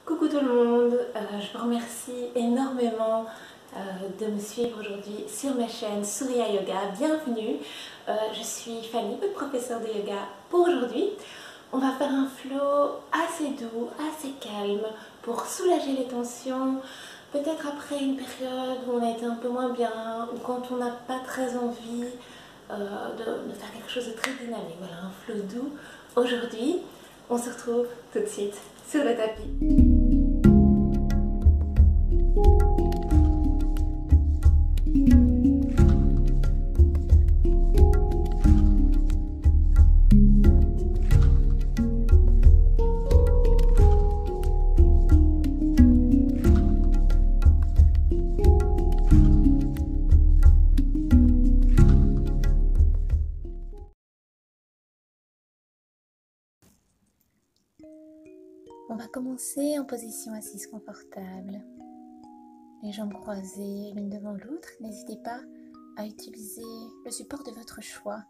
Coucou tout le monde, je vous remercie énormément de me suivre aujourd'hui sur ma chaîne Surya Yoga. Bienvenue, je suis Fanny, votre professeure de yoga pour aujourd'hui. On va faire un flow assez doux, assez calme pour soulager les tensions. Peut-être après une période où on a été un peu moins bien ou quand on n'a pas très envie de faire quelque chose de très dynamique. Voilà, un flow doux. Aujourd'hui, on se retrouve tout de suite sur le tapis. On va commencer en position assise confortable, les jambes croisées l'une devant l'autre. N'hésitez pas à utiliser le support de votre choix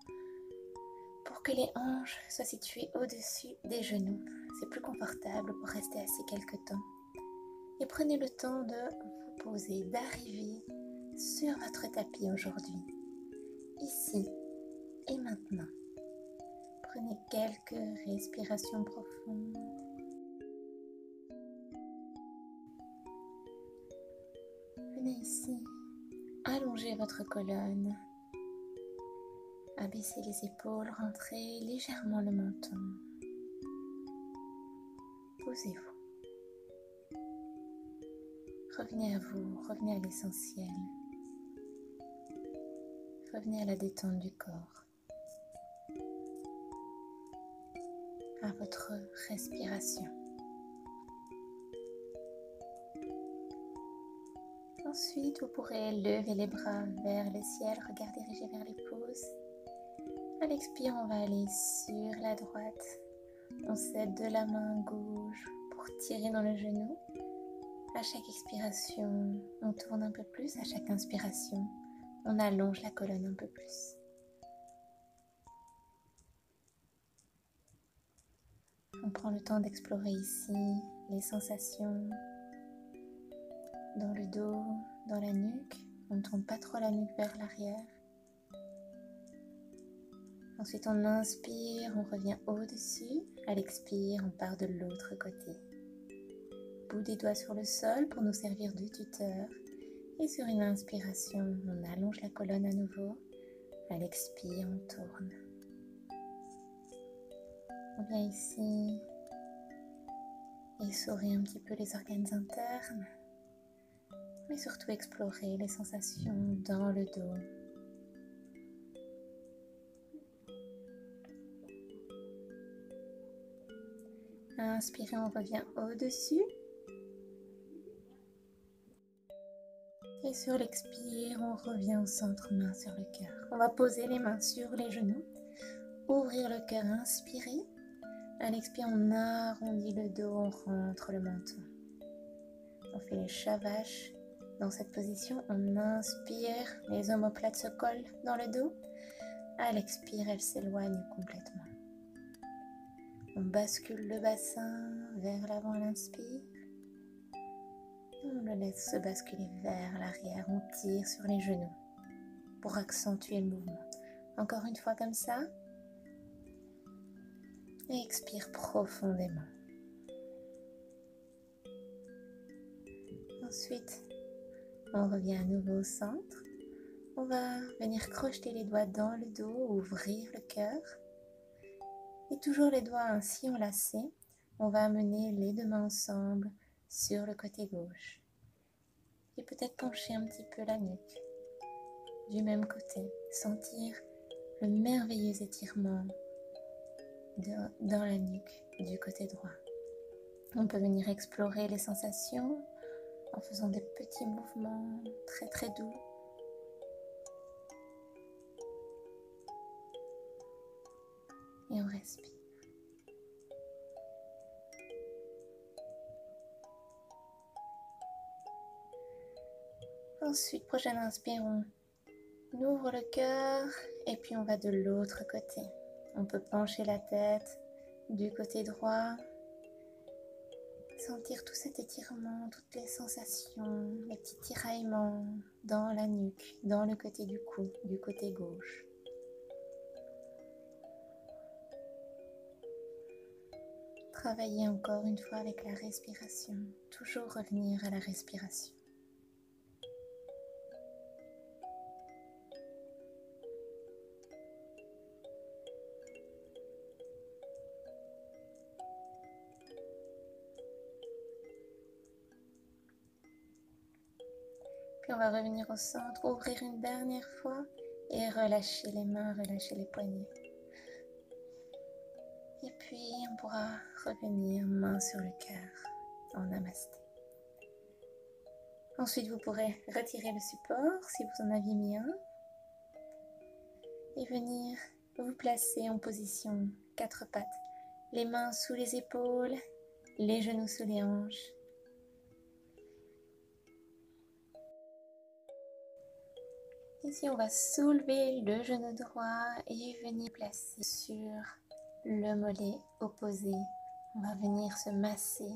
pour que les hanches soient situées au-dessus des genoux. C'est plus confortable pour rester assis quelque temps. Et prenez le temps de vous poser, d'arriver sur votre tapis aujourd'hui, ici et maintenant. Prenez quelques respirations profondes. Venez ici, allongez votre colonne, abaissez les épaules, rentrez légèrement le menton. Posez-vous. Revenez à vous, revenez à l'essentiel. Revenez à la détente du corps, à votre respiration. Ensuite, vous pourrez lever les bras vers le ciel, regard dirigé vers les pouces. À l'expire, on va aller sur la droite. On s'aide de la main gauche pour tirer dans le genou. À chaque expiration, on tourne un peu plus. À chaque inspiration, on allonge la colonne un peu plus. On prend le temps d'explorer ici les sensations dans le dos, dans la nuque. On ne tourne pas trop la nuque vers l'arrière. Ensuite, on inspire, on revient au-dessus. À l'expire, on part de l'autre côté. Bout des doigts sur le sol pour nous servir de tuteur. Et sur une inspiration, on allonge la colonne à nouveau. À l'expire, on tourne. On vient ici essorer un petit peu les organes internes. Mais surtout explorer les sensations dans le dos. Inspirez, on revient au-dessus. Et sur l'expire, on revient au centre, main sur le cœur. On va poser les mains sur les genoux. Ouvrir le cœur, inspirer. À l'expire, on arrondit le dos, on rentre le menton. On fait les shavash. Dans cette position, on inspire, les omoplates se collent dans le dos. À l'expire, elles s'éloignent complètement. On bascule le bassin vers l'avant à l'inspire. On le laisse se basculer vers l'arrière. On tire sur les genoux pour accentuer le mouvement. Encore une fois comme ça. Et expire profondément. Ensuite, on revient à nouveau au centre. On va venir crocheter les doigts dans le dos, ouvrir le cœur. Et toujours les doigts ainsi enlacés, on va amener les deux mains ensemble sur le côté gauche. Et peut-être pencher un petit peu la nuque du même côté. Sentir le merveilleux étirement dans la nuque du côté droit. On peut venir explorer les sensations en faisant des petits mouvements très très doux. Et on respire. Ensuite, prochaine inspire, on ouvre le cœur et puis on va de l'autre côté. On peut pencher la tête du côté droit, Sentir tout cet étirement, toutes les sensations, les petits tiraillements dans la nuque, dans le côté du cou, du côté gauche. Travailler encore une fois avec la respiration, toujours revenir à la respiration. Puis on va revenir au centre, ouvrir une dernière fois et relâcher les mains, relâcher les poignets. Et puis on pourra revenir main sur le cœur en namasté. Ensuite vous pourrez retirer le support si vous en aviez mis un et venir vous placer en position 4 pattes. Les mains sous les épaules, les genoux sous les hanches. Ici, on va soulever le genou droit et venir placer sur le mollet opposé. On va venir se masser,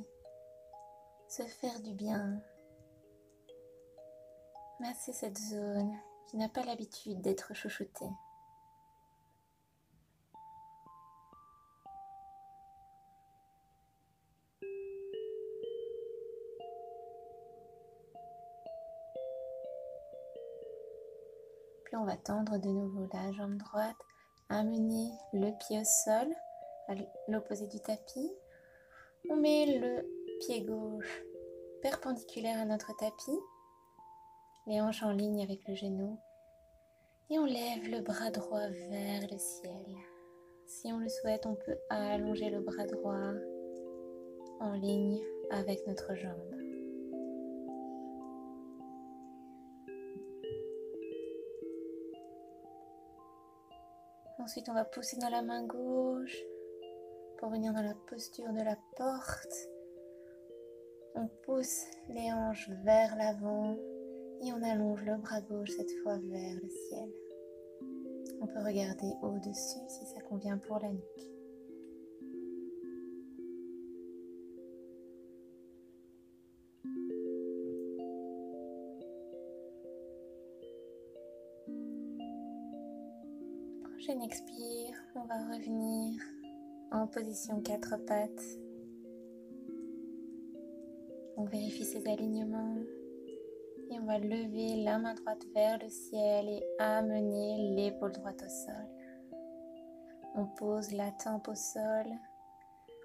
se faire du bien. Masser cette zone qui n'a pas l'habitude d'être chouchoutée. Puis on va tendre de nouveau la jambe droite, amener le pied au sol, à l'opposé du tapis. On met le pied gauche perpendiculaire à notre tapis, les hanches en ligne avec le genou. Et on lève le bras droit vers le ciel. Si on le souhaite, on peut allonger le bras droit en ligne avec notre jambe. Ensuite, on va pousser dans la main gauche pour venir dans la posture de la porte. On pousse les hanches vers l'avant et on allonge le bras gauche cette fois vers le ciel. On peut regarder au-dessus si ça convient pour la nuque. Prochaine expire, on va revenir en position 4 pattes. On vérifie ses alignements et on va lever la main droite vers le ciel et amener l'épaule droite au sol. On pose la tempe au sol.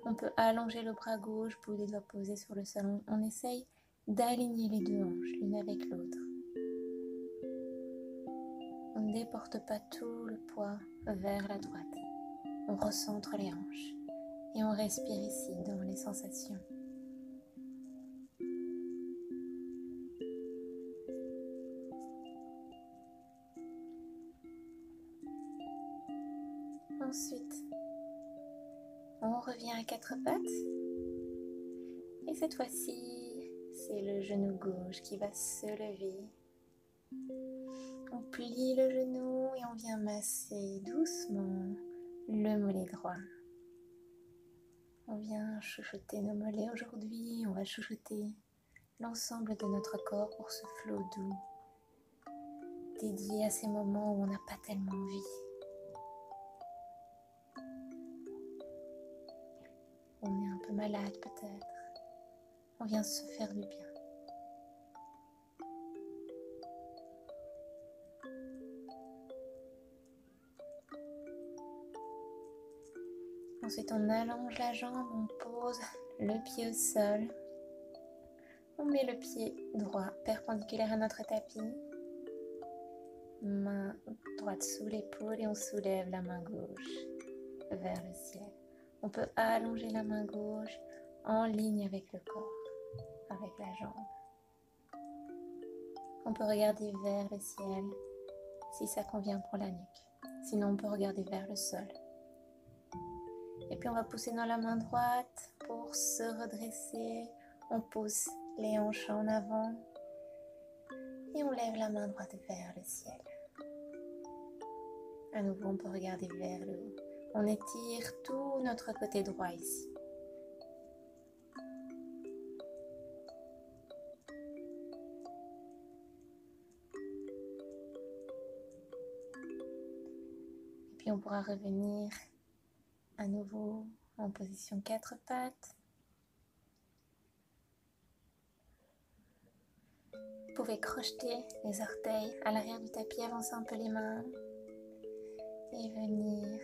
On peut allonger le bras gauche pour les doigts posés sur le sol. On essaye d'aligner les deux hanches l'une avec l'autre. On ne déporte pas tout le poids vers la droite. On recentre les hanches et on respire ici dans les sensations. Ensuite, on revient à 4 pattes. Et cette fois-ci, c'est le genou gauche qui va se lever. On plie le genou et on vient masser doucement le mollet droit. On vient chouchouter nos mollets aujourd'hui. On va chouchouter l'ensemble de notre corps pour ce flot doux, dédié à ces moments où on n'a pas tellement envie. On est un peu malade peut-être. On vient se faire du bien. Ensuite, on allonge la jambe, on pose le pied au sol. On met le pied droit perpendiculaire à notre tapis. Main droite sous l'épaule et on soulève la main gauche vers le ciel. On peut allonger la main gauche en ligne avec le corps, avec la jambe. On peut regarder vers le ciel si ça convient pour la nuque. Sinon, on peut regarder vers le sol. Et puis, on va pousser dans la main droite pour se redresser. On pousse les hanches en avant et on lève la main droite vers le ciel. À nouveau, on peut regarder vers le haut. On étire tout notre côté droit ici. Puis on pourra revenir à nouveau en position 4 pattes. Vous pouvez crocheter les orteils à l'arrière du tapis, avancer un peu les mains et venir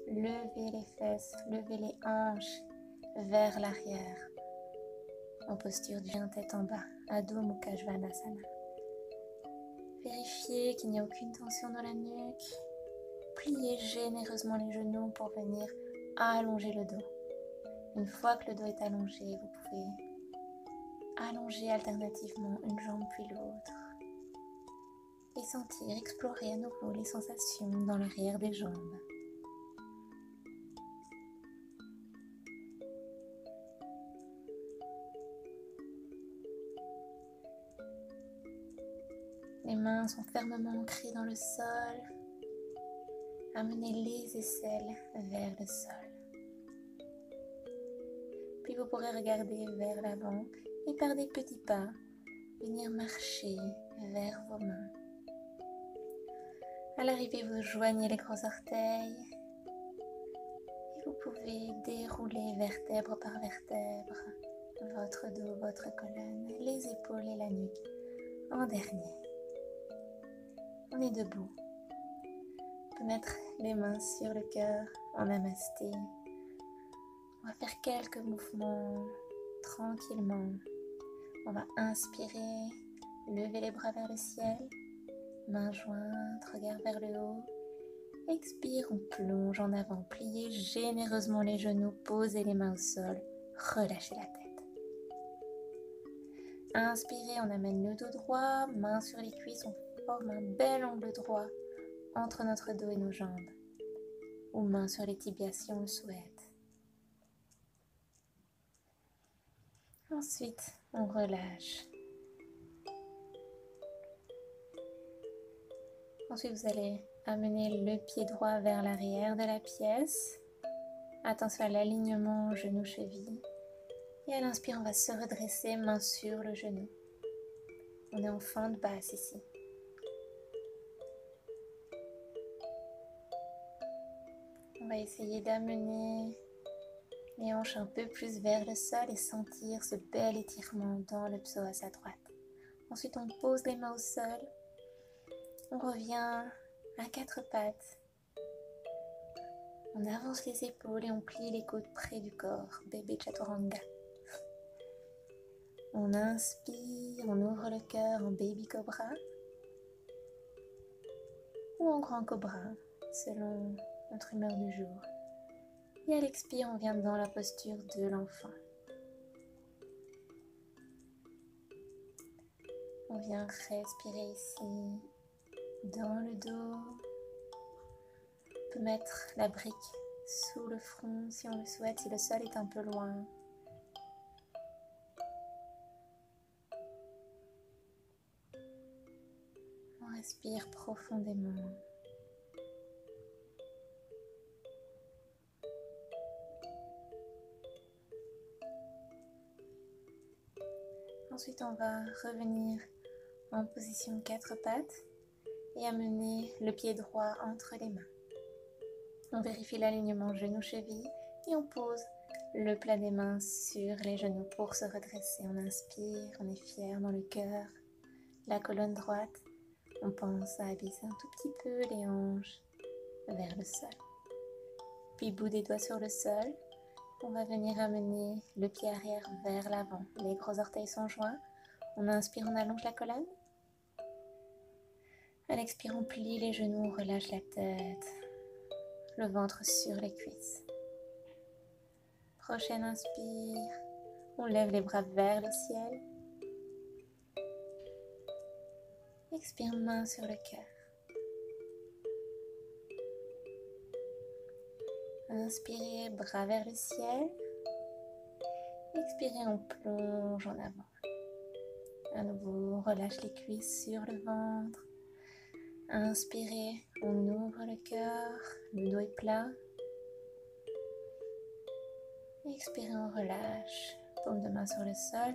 lever les fesses, lever les hanches vers l'arrière en posture du chien tête en bas, Adho Mukha Svanasana. Vérifiez qu'il n'y a aucune tension dans la nuque. Pliez généreusement les genoux pour venir allonger le dos. Une fois que le dos est allongé, vous pouvez allonger alternativement une jambe puis l'autre et sentir, explorer à nouveau les sensations dans l'arrière des jambes. Les mains sont fermement ancrées dans le sol. Amenez les aisselles vers le sol. Puis vous pourrez regarder vers l'avant et par des petits pas, venir marcher vers vos mains. À l'arrivée, vous joignez les gros orteils et vous pouvez dérouler vertèbre par vertèbre votre dos, votre colonne, les épaules et la nuque. En dernier, on est debout. On peut mettre les mains sur le cœur en namasté. On va faire quelques mouvements tranquillement. On va inspirer, lever les bras vers le ciel, mains jointes, regard vers le haut. Expire, on plonge en avant, pliez généreusement les genoux, posez les mains au sol, relâchez la tête. Inspirez, on amène le dos droit, mains sur les cuisses, on forme un bel angle droit entre notre dos et nos jambes, ou mains sur les tibias si on le souhaite. Ensuite, on relâche. Ensuite, vous allez amener le pied droit vers l'arrière de la pièce. Attention à l'alignement genou-cheville. Et à l'inspire, on va se redresser, main sur le genou. On est en fente basse ici. On va essayer d'amener les hanches un peu plus vers le sol et sentir ce bel étirement dans le psoas à droite. Ensuite, on pose les mains au sol. On revient à 4 pattes. On avance les épaules et on plie les côtes près du corps, bébé chaturanga. On inspire, on ouvre le cœur en baby cobra ou en grand cobra, selon notre humeur du jour. Et à l'expire, on vient dans la posture de l'enfant. On vient respirer ici, dans le dos. On peut mettre la brique sous le front si on le souhaite, si le sol est un peu loin. On respire profondément. Ensuite, on va revenir en position 4 pattes et amener le pied droit entre les mains. On vérifie l'alignement genou-cheville et on pose le plat des mains sur les genoux pour se redresser. On inspire, on est fier dans le cœur, la colonne droite. On pense à abaisser un tout petit peu les hanches vers le sol. Puis bout des doigts sur le sol. On va venir amener le pied arrière vers l'avant. Les gros orteils sont joints. On inspire, on allonge la colonne. À l'expire, on plie les genoux, on relâche la tête. Le ventre sur les cuisses. Prochaine inspire. On lève les bras vers le ciel. Expire, main sur le cœur. Inspirez, bras vers le ciel. Expirez, on plonge en avant. À nouveau, on relâche les cuisses sur le ventre. Inspirez, on ouvre le cœur, le dos est plat. Expirez, on relâche. Paume de main sur le sol.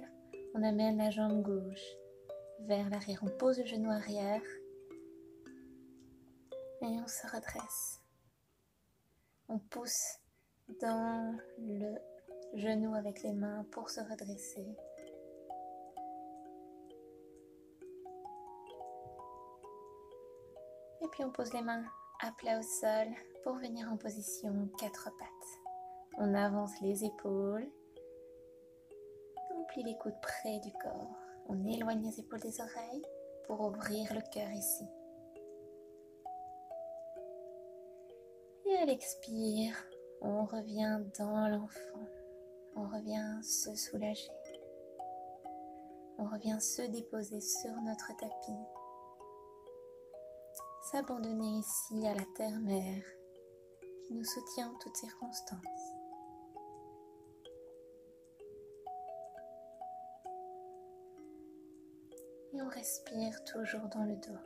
On amène la jambe gauche vers l'arrière. On pose le genou arrière. Et on se redresse. On pousse dans le genou avec les mains pour se redresser. Et puis on pose les mains à plat au sol pour venir en position 4 pattes. On avance les épaules. On plie les coudes près du corps. On éloigne les épaules des oreilles pour ouvrir le cœur ici. Et à l'expire, on revient dans l'enfant. On revient se soulager. On revient se déposer sur notre tapis. S'abandonner ici à la terre-mère qui nous soutient en toutes circonstances. Et on respire toujours dans le dos.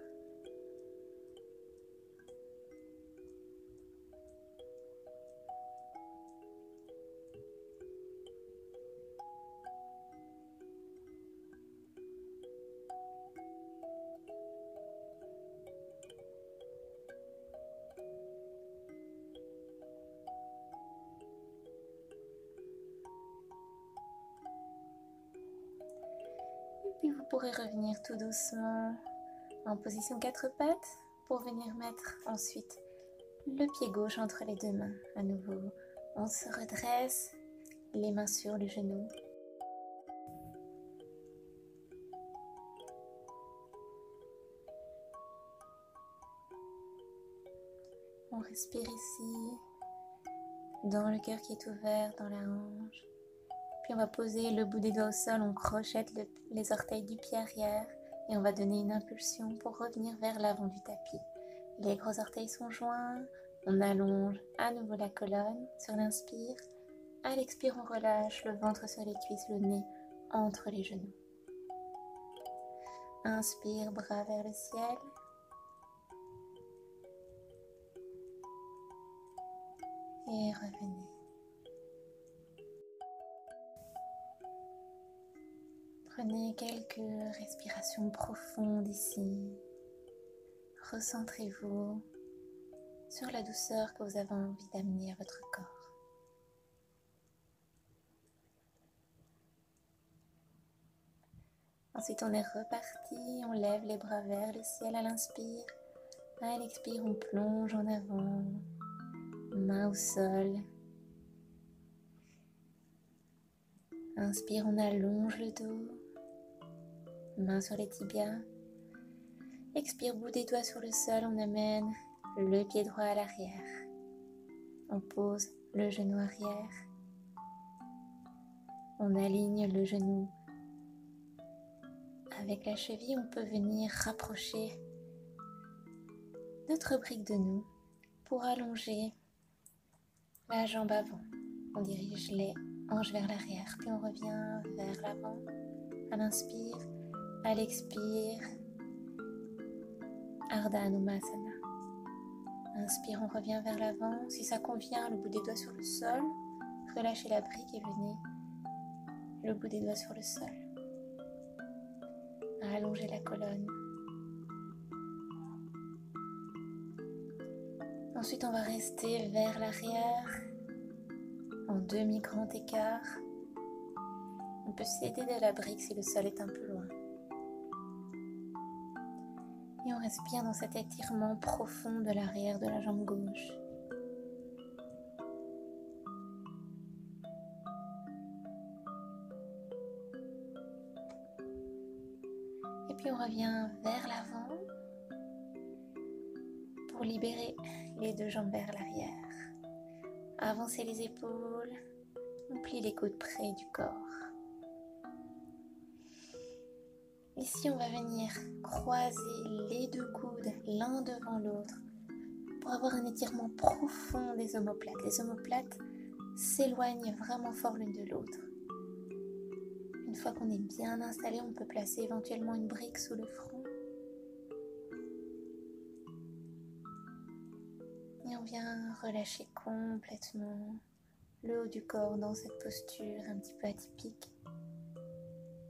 Et puis vous pourrez revenir tout doucement en position 4 pattes pour venir mettre ensuite le pied gauche entre les deux mains. À nouveau, on se redresse, les mains sur le genou. On respire ici, dans le cœur qui est ouvert, dans la hanche. Puis on va poser le bout des doigts au sol, on crochette les orteils du pied arrière et on va donner une impulsion pour revenir vers l'avant du tapis. Les gros orteils sont joints, on allonge à nouveau la colonne sur l'inspire. À l'expire, on relâche le ventre sur les cuisses, le nez entre les genoux. Inspire, bras vers le ciel. Et revenez. Prenez quelques respirations profondes ici. Recentrez-vous sur la douceur que vous avez envie d'amener à votre corps. Ensuite, on est reparti. On lève les bras vers le ciel à l'inspire. À l'expire, on plonge en avant. Main au sol. Inspire, on allonge le dos. Main sur les tibias. Expire, bout des doigts sur le sol, on amène le pied droit à l'arrière. On pose le genou arrière. On aligne le genou avec la cheville. On peut venir rapprocher notre brique de nous pour allonger la jambe avant. On dirige les hanches vers l'arrière, puis on revient vers l'avant. À l'inspire, à l'expire, Ardha Anumasana. Inspire, on revient vers l'avant. Si ça convient, le bout des doigts sur le sol. Relâchez la brique et venez le bout des doigts sur le sol. Allongez la colonne. Ensuite, on va rester vers l'arrière en demi-grand écart. On peut s'aider de la brique si le sol est un peu loin. Et on respire dans cet étirement profond de l'arrière de la jambe gauche. Et puis on revient vers l'avant pour libérer les deux jambes vers l'arrière. Avancez les épaules, on plie les coudes près du corps. Ici, on va venir croiser les deux coudes l'un devant l'autre pour avoir un étirement profond des omoplates. Les omoplates s'éloignent vraiment fort l'une de l'autre. Une fois qu'on est bien installé, on peut placer éventuellement une brique sous le front. Et on vient relâcher complètement le haut du corps dans cette posture un petit peu atypique,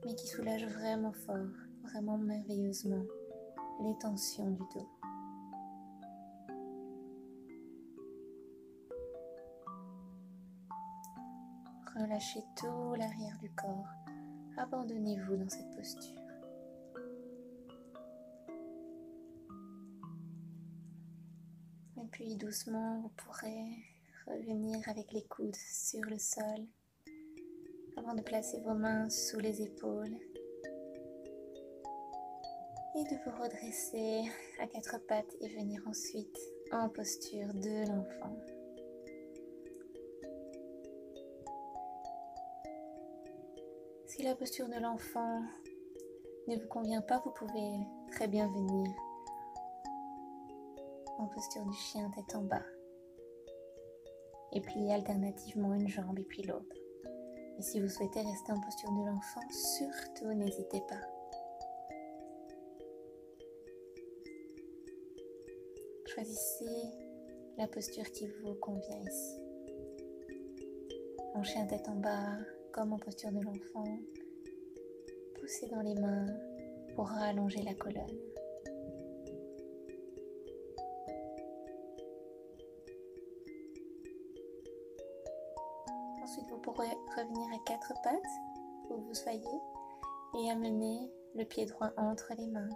mais qui soulage vraiment fort, vraiment merveilleusement les tensions du dos. relâchez tout l'arrière du corps. Abandonnez-vous dans cette posture. Et puis doucement, vous pourrez revenir avec les coudes sur le sol avant de placer vos mains sous les épaules et de vous redresser à quatre pattes et venir ensuite en posture de l'enfant. Si la posture de l'enfant ne vous convient pas, vous pouvez très bien venir en posture du chien tête en bas et plier alternativement une jambe et puis l'autre. Et si vous souhaitez rester en posture de l'enfant, surtout n'hésitez pas. Choisissez la posture qui vous convient ici. En chien tête en bas, comme en posture de l'enfant, poussez dans les mains pour rallonger la colonne. Ensuite, vous pourrez revenir à quatre pattes où vous soyez et amener le pied droit entre les mains.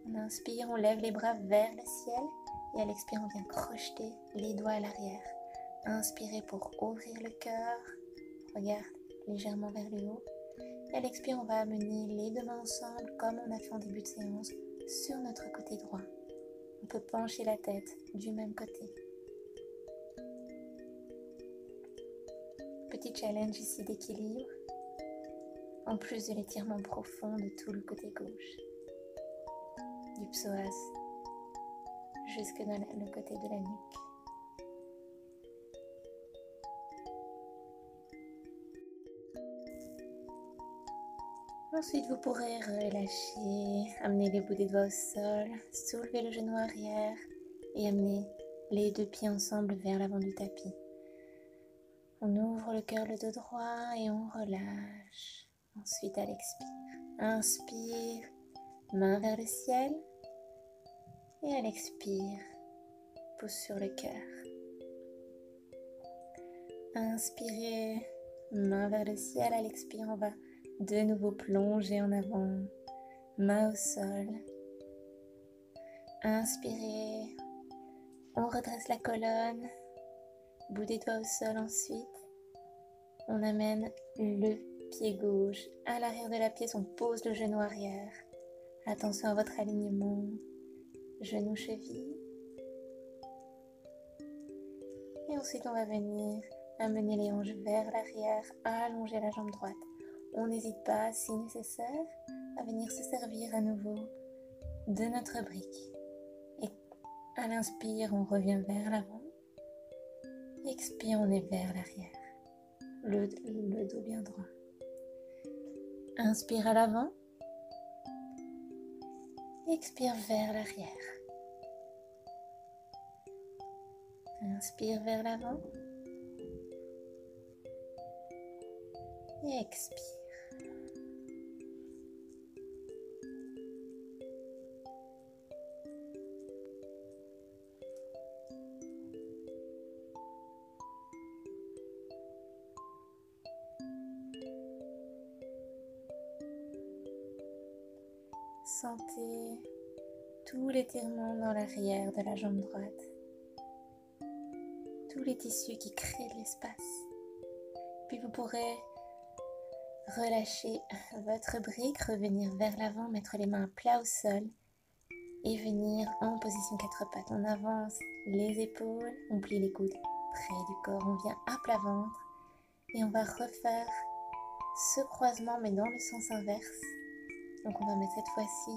On inspire, on lève les bras vers le ciel et à l'expire, on vient crocheter les doigts à l'arrière. Inspirez pour ouvrir le cœur, regarde légèrement vers le haut. Et à l'expire, on va amener les deux mains ensemble comme on a fait en début de séance sur notre côté droit. On peut pencher la tête du même côté. Petit challenge ici d'équilibre, en plus de l'étirement profond de tout le côté gauche, du psoas jusque dans le côté de la nuque. Ensuite, vous pourrez relâcher, amener les bouts des doigts au sol, soulever le genou arrière et amener les deux pieds ensemble vers l'avant du tapis. On ouvre le cœur, le dos droit et on relâche. Ensuite, à l'expire, inspire, main vers le ciel et à l'expire, pouce sur le cœur. Inspirez, main vers le ciel, à l'expire, on va de nouveau plonger en avant, main au sol. Inspirez, on redresse la colonne, bout des doigts au sol ensuite. On amène le pied gauche à l'arrière de la pièce, on pose le genou arrière. Attention à votre alignement, genou cheville. Et ensuite on va venir amener les hanches vers l'arrière, allonger la jambe droite. On n'hésite pas, si nécessaire, à venir se servir à nouveau de notre brique. Et à l'inspire, on revient vers l'avant. Expire, on est vers l'arrière. Le dos bien droit. Inspire à l'avant. Expire vers l'arrière. Inspire vers l'avant. Et expire. Sentez tout l'étirement dans l'arrière de la jambe droite. Tous les tissus qui créent de l'espace. Puis vous pourrez relâcher votre brique, revenir vers l'avant, mettre les mains à plat au sol et venir en position quatre pattes. On avance les épaules, on plie les coudes près du corps, on vient à plat ventre et on va refaire ce croisement mais dans le sens inverse. Donc on va mettre cette fois-ci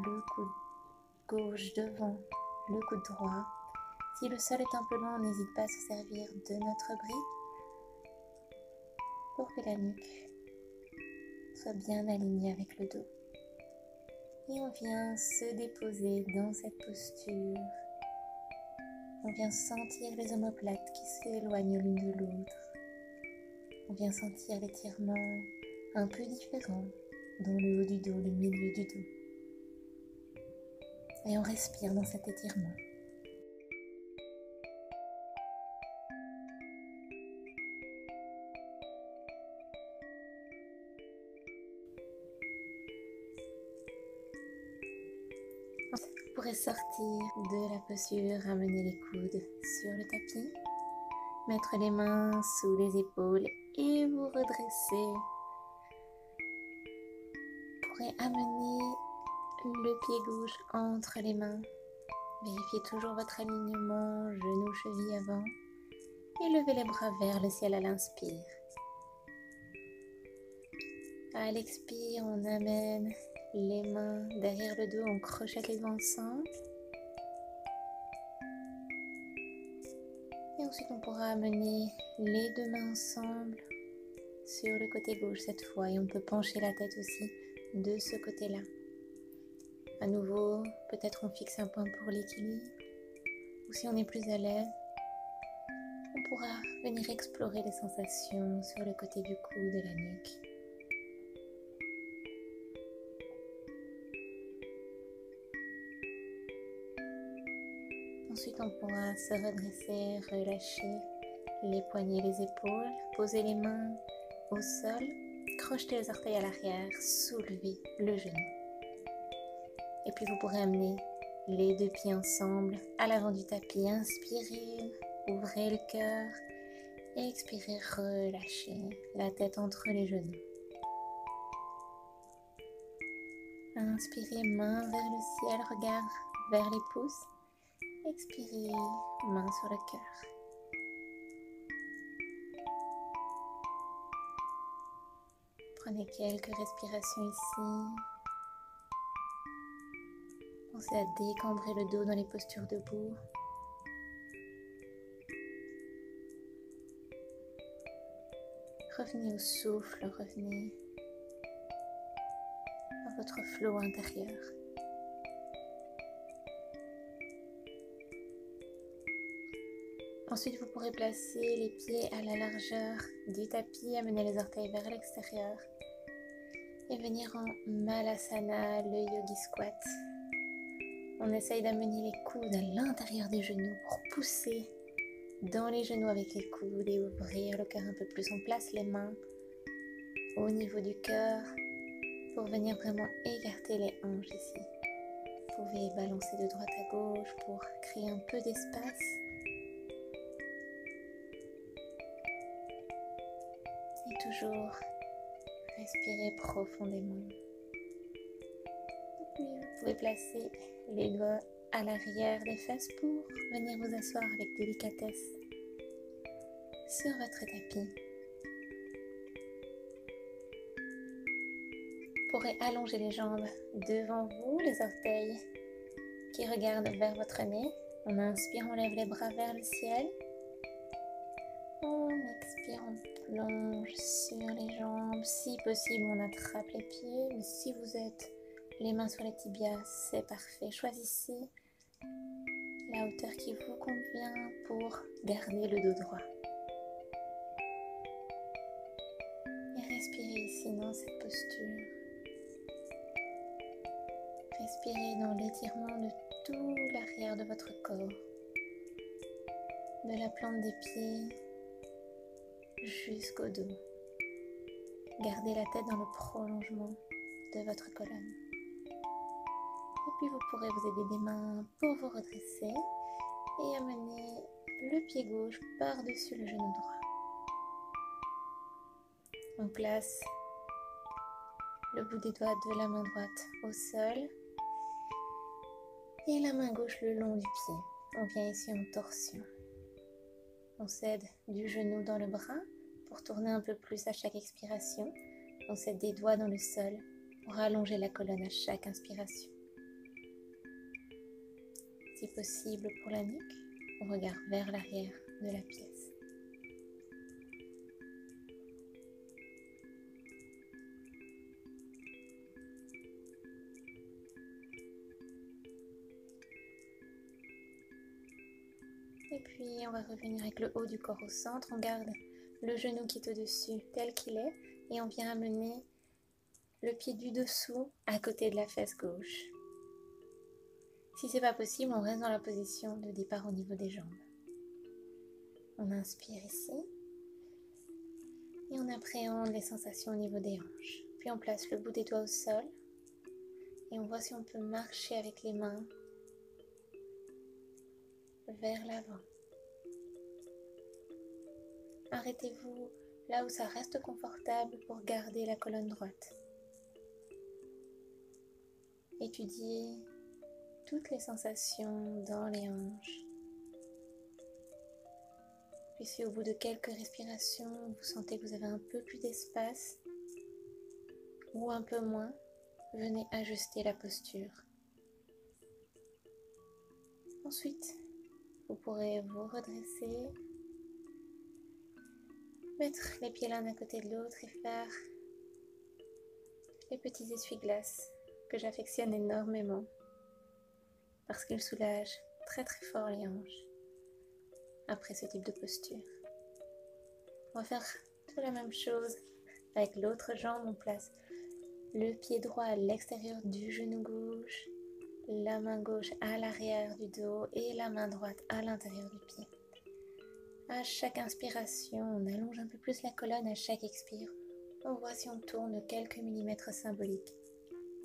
le coude gauche devant le coude droit. Si le sol est un peu long, on n'hésite pas à se servir de notre brique pour que la nuque soit bien alignée avec le dos. Et on vient se déposer dans cette posture. On vient sentir les omoplates qui s'éloignent l'une de l'autre. On vient sentir l'étirement un peu différent dans le haut du dos, le milieu du dos. Et on respire dans cet étirement. Vous pourrez sortir de la posture, ramener les coudes sur le tapis, mettre les mains sous les épaules et vous redresser. Vous pourrez amener le pied gauche entre les mains. Vérifiez toujours votre alignement, genoux, chevilles avant. Et levez les bras vers le ciel à l'inspire. À l'expire, on amène les mains derrière le dos, on crochette les doigts ensemble. Et ensuite, on pourra amener les deux mains ensemble sur le côté gauche cette fois. Et on peut pencher la tête aussi de ce côté-là. À nouveau, peut-être on fixe un point pour l'équilibre. Ou si on est plus à l'aise, on pourra venir explorer les sensations sur le côté du cou, de la nuque. Ensuite, on pourra se redresser, relâcher les poignets, les épaules, poser les mains au sol, crocheter les orteils à l'arrière, soulever le genou. Et puis vous pourrez amener les deux pieds ensemble à l'avant du tapis. Inspirez, ouvrez le cœur. Et expirez, relâchez la tête entre les genoux. Inspirez, main vers le ciel, regard vers les pouces. Expirez, main sur le cœur. Prenez quelques respirations ici. Pensez à décambrer le dos dans les postures debout. Revenez au souffle, revenez à votre flot intérieur. Ensuite, vous pourrez placer les pieds à la largeur du tapis, amener les orteils vers l'extérieur et venir en Malasana, le Yogi Squat. On essaye d'amener les coudes à l'intérieur des genoux pour pousser dans les genoux avec les coudes et ouvrir le cœur un peu plus. On place les mains au niveau du cœur pour venir vraiment écarter les hanches ici. Vous pouvez balancer de droite à gauche pour créer un peu d'espace. Et toujours respirer profondément. Et puis vous pouvez placer les doigts à l'arrière des fesses pour venir vous asseoir avec délicatesse sur votre tapis. Vous pourrez allonger les jambes devant vous, les orteils qui regardent vers votre nez. On inspire, on lève les bras vers le ciel. On expire, on plonge sur les jambes. Si possible, on attrape les pieds. Mais si vous êtes les mains sur les tibias, c'est parfait. Choisissez la hauteur qui vous convient pour garder le dos droit. Et respirez ici dans cette posture. Respirez dans l'étirement de tout l'arrière de votre corps, de la plante des pieds jusqu'au dos. Gardez la tête dans le prolongement de votre colonne. Et puis vous pourrez vous aider des mains pour vous redresser et amener le pied gauche par-dessus le genou droit. On place le bout des doigts de la main droite au sol et la main gauche le long du pied. On vient ici en torsion. On cède du genou dans le bras pour tourner un peu plus à chaque expiration. On cède des doigts dans le sol pour allonger la colonne à chaque inspiration. Si possible pour la nuque, on regarde vers l'arrière de la pièce. Et puis on va revenir avec le haut du corps au centre. On garde le genou qui est au-dessus tel qu'il est et on vient amener le pied du dessous à côté de la fesse gauche. Si c'est pas possible, on reste dans la position de départ au niveau des jambes. On inspire ici et on appréhende les sensations au niveau des hanches. Puis on place le bout des doigts au sol Et on voit si on peut marcher avec les mains vers l'avant. Arrêtez-vous là où ça reste confortable pour garder la colonne droite. Étudiez toutes les sensations dans les hanches. Puis si au bout de quelques respirations, vous sentez que vous avez un peu plus d'espace ou un peu moins, venez ajuster la posture. Ensuite, vous pourrez vous redresser, mettre les pieds l'un à côté de l'autre et faire les petits essuie-glaces que j'affectionne énormément parce qu'ils soulagent très très fort les hanches après ce type de posture. On va faire tout la même chose avec l'autre jambe. On place le pied droit à l'extérieur du genou gauche, la main gauche à l'arrière du dos et la main droite à l'intérieur du pied. À chaque inspiration, on allonge un peu plus la colonne. À chaque expire, on voit si on tourne quelques millimètres symboliques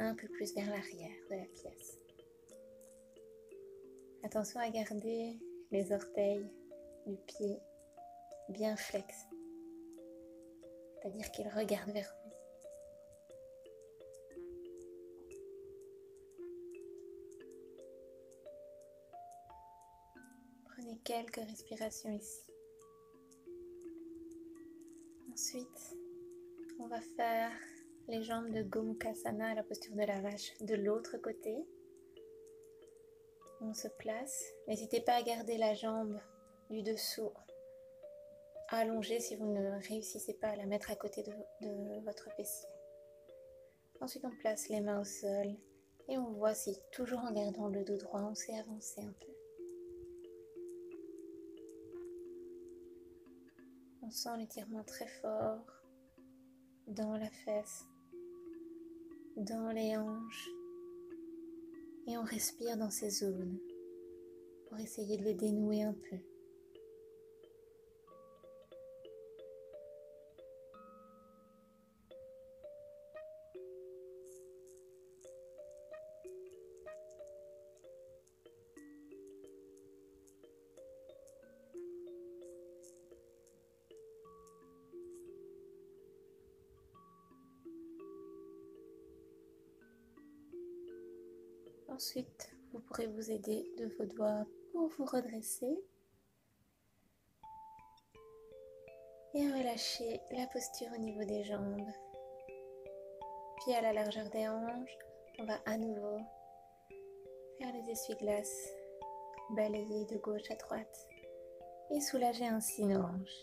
un peu plus vers l'arrière de la pièce. Attention à garder les orteils du pied bien flex, c'est-à-dire qu'ils regardent vers vous. Prenez quelques respirations ici. Ensuite, on va faire les jambes de Gomukhasana, la posture de la vache, de l'autre côté. On se place. N'hésitez pas à garder la jambe du dessous allongée si vous ne réussissez pas à la mettre à côté de votre fessier. Ensuite, on place les mains au sol et on voit si, toujours en gardant le dos droit, on sait avancer un peu. On sent l'étirement très fort dans la fesse, dans les hanches, et on respire dans ces zones pour essayer de les dénouer un peu. Ensuite, vous pourrez vous aider de vos doigts pour vous redresser et relâcher la posture au niveau des jambes. Puis à la largeur des hanches, on va à nouveau faire les essuie-glaces, balayer de gauche à droite et soulager ainsi nos hanches.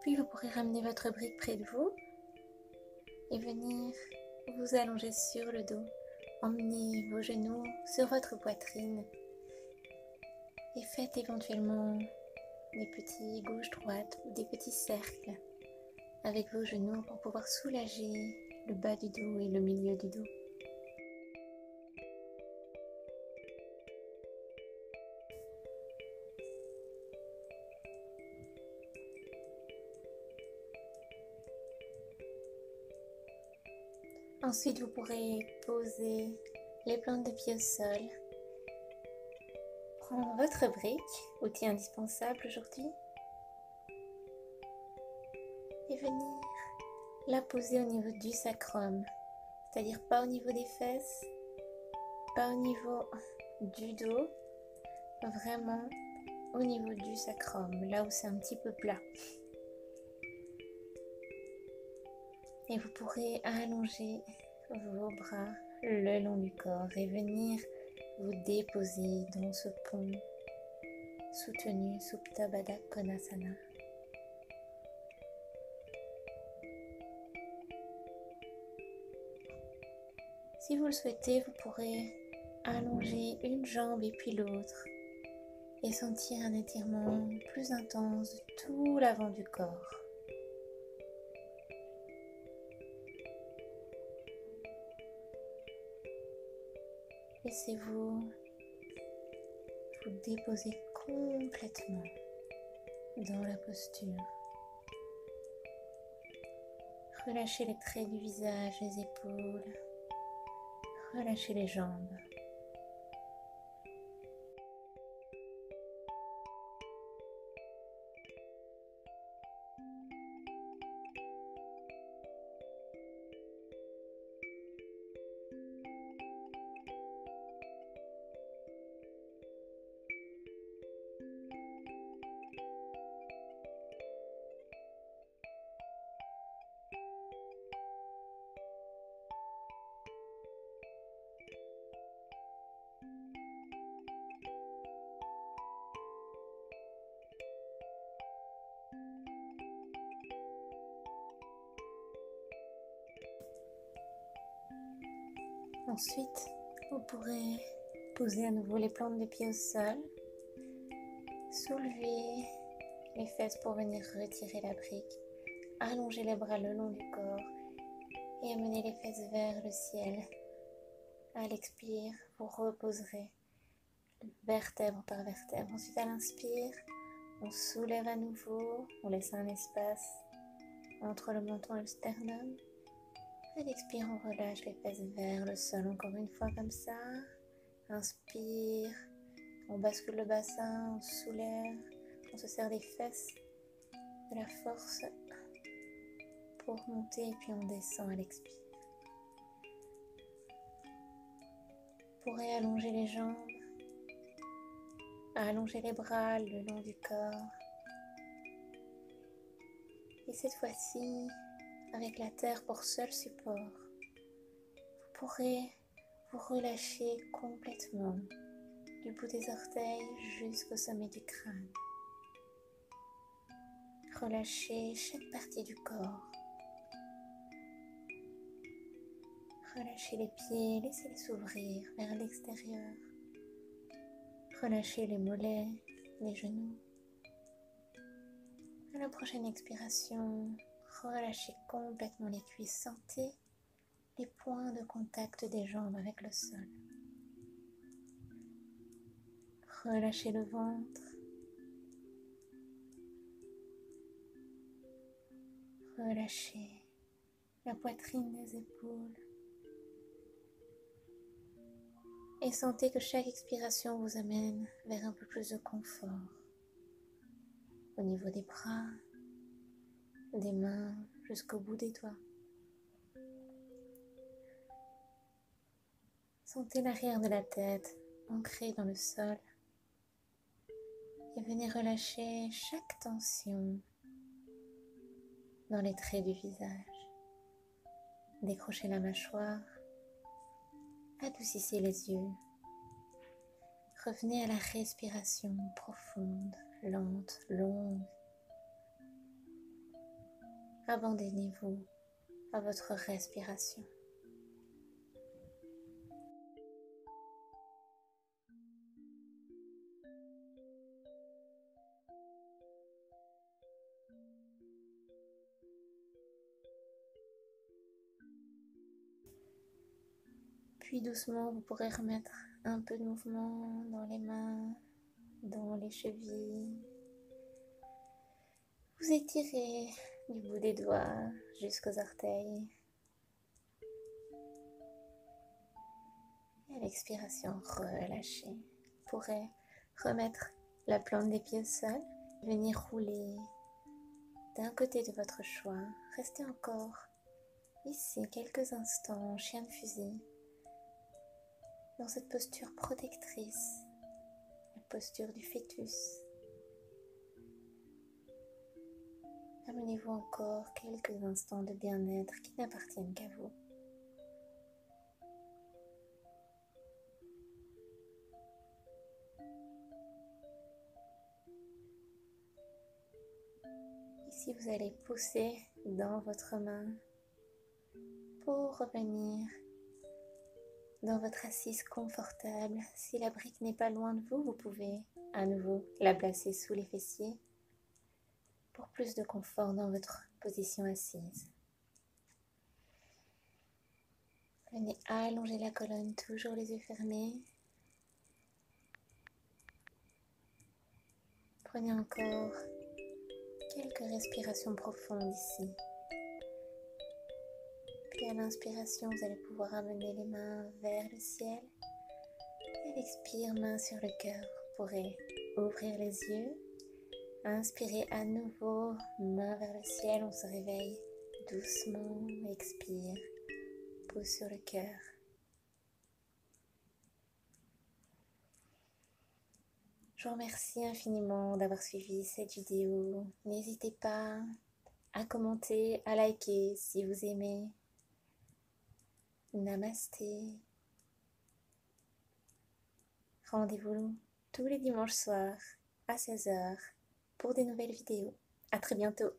Puis vous pourrez ramener votre brique près de vous et venir vous allonger sur le dos. Emmenez vos genoux sur votre poitrine et faites éventuellement des petits gauche-droite ou des petits cercles avec vos genoux pour pouvoir soulager le bas du dos et le milieu du dos. Ensuite, vous pourrez poser les plantes de pied au sol. Prendre votre brique, outil indispensable aujourd'hui, et venir la poser au niveau du sacrum, c'est-à-dire pas au niveau des fesses, pas au niveau du dos, vraiment au niveau du sacrum, là où c'est un petit peu plat. Et vous pourrez allonger vos bras le long du corps et venir vous déposer dans ce pont soutenu Supta Baddha Konasana. Si vous le souhaitez, vous pourrez allonger une jambe et puis l'autre et sentir un étirement plus intense de tout l'avant du corps. Laissez-vous vous déposer complètement dans la posture. Relâchez les traits du visage, les épaules. Relâchez les jambes. Ensuite, vous pourrez poser à nouveau les plantes des pieds au sol, soulever les fesses pour venir retirer la brique, allonger les bras le long du corps et amener les fesses vers le ciel. À l'expire, vous reposerez vertèbre par vertèbre. Ensuite, à l'inspire, on soulève à nouveau, on laisse un espace entre le menton et le sternum. À l'expire, on relâche les fesses vers le sol, encore une fois comme ça. Inspire, on bascule le bassin, on soulève, on se serre les fesses, de la force pour monter et puis on descend à l'expire. Vous pourrez allonger les jambes, allonger les bras le long du corps. Et cette fois-ci, avec la terre pour seul support, vous pourrez vous relâcher complètement du bout des orteils jusqu'au sommet du crâne. Relâchez chaque partie du corps. Relâchez les pieds, laissez-les s'ouvrir vers l'extérieur. Relâchez les mollets, les genoux. À la prochaine expiration, relâchez complètement les cuisses. Sentez les points de contact des jambes avec le sol. Relâchez le ventre. Relâchez la poitrine des épaules. Et sentez que chaque expiration vous amène vers un peu plus de confort. Au niveau des bras, des mains, jusqu'au bout des doigts. Sentez l'arrière de la tête ancrée dans le sol. Et venez relâcher chaque tension dans les traits du visage. Décrochez la mâchoire. Adoucissez les yeux. Revenez à la respiration profonde, lente, longue. Abandonnez-vous à votre respiration. Puis doucement, vous pourrez remettre un peu de mouvement dans les mains, dans les chevilles. Vous étirez du bout des doigts jusqu'aux orteils. Et à l'expiration, relâchez. Vous pourrez remettre la plante des pieds au sol, venir rouler d'un côté de votre choix. Restez encore ici quelques instants, chien de fusil, dans cette posture protectrice, la posture du fœtus. Amenez-vous encore quelques instants de bien-être qui n'appartiennent qu'à vous. Ici, vous allez pousser dans votre main pour revenir dans votre assise confortable. Si la brique n'est pas loin de vous, vous pouvez à nouveau la placer sous les fessiers pour plus de confort dans votre position assise. Venez allonger la colonne, toujours les yeux fermés. Prenez encore quelques respirations profondes ici. Puis à l'inspiration, vous allez pouvoir amener les mains vers le ciel. Et à l'expire, main sur le cœur. Vous pourrez ouvrir les yeux. Inspirez à nouveau, main vers le ciel, on se réveille doucement. Expire, pouce sur le cœur. Je vous remercie infiniment d'avoir suivi cette vidéo. N'hésitez pas à commenter, à liker si vous aimez. Namasté. Rendez-vous tous les dimanches soirs à 16 h pour des nouvelles vidéos. À très bientôt.